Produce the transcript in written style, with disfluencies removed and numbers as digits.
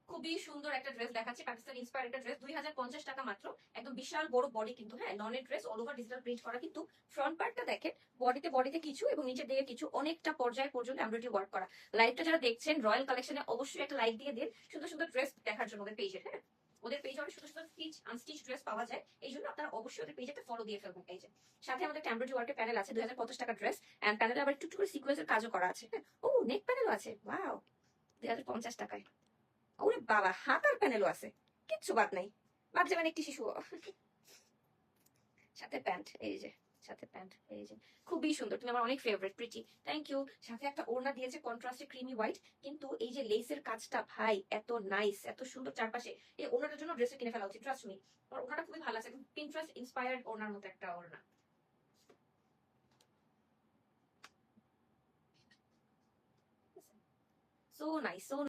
খুবই সুন্দর একটা ড্রেস দেখাচ্ছে, পাকিস্তান ইন্সপায়ার একটা ড্রেস, 2050 টাকা মাত্র। একদম বিশাল বড় বডি কিন্তু, হ্যাঁ, লনের dress, all over digital print করা কিন্তু। ফ্রন্ট পার্টটা দেখেন, বডিতে কিছু এবং নিচের দিকে কিছু, অনেকটা পর্যায় পর্যন্ত এমব্রয়ডারি ওয়ার্ক করা। লাইভটা যারা দেখছেন রয়্যাল কালেকশনে অবশ্যই একটা লাইক দিয়ে দিন, সুন্দর সুন্দর ড্রেস দেখার জন্য ওদের পেজে। হ্যাঁ, ওদের পেজে অনেক সুন্দর সুন্দর স্টিচ আনস্টিচ ড্রেস পাওয়া যায়, এই জন্য আপনারা অবশ্যই ওদের পেজে একটা ফলো দিয়ে ফেলবেন। এই যে সাথে আমাদের এমব্রয়ডারি ওয়ার্কের প্যানেল আছে, 2050 টাকা ড্রেস, এন্ড প্যানেলে আবার একটু করে সিকোয়েন্সের কাজও করা আছে। হ্যাঁ, ও নেক প্যানেলও আছে, ওয়াও, 2050 টাকায়। ওরে বাবা, হাতার প্যানেলও আছে, কিচ্ছু বাদ নাই, বাদ যাবেন একটি শিশু। সাথে প্যান্ট, এই যে সাথে প্যান্ট, এই যে খুবই সুন্দর, তুমি আমার অনেক ফেভারিট, প্রিটি, থ্যাংক ইউ। সাথে একটা ওড়না দিয়েছে কন্ট্রাস্টে ক্রিমি হোয়াইট, কিন্তু এই যে লেসের কাজটা ভাই এত নাইস, এত সুন্দর চারপাশে, এই ওড়নাটার জন্য ড্রেসটা কিনে ফেলা উচিত, ট্রাস্ট মি। আর ওড়নাটা খুবই ভালো আছে, পিন্টারেস্ট ইন্সপায়ার্ড ওড়নার মতো একটা ওড়না। So nice, so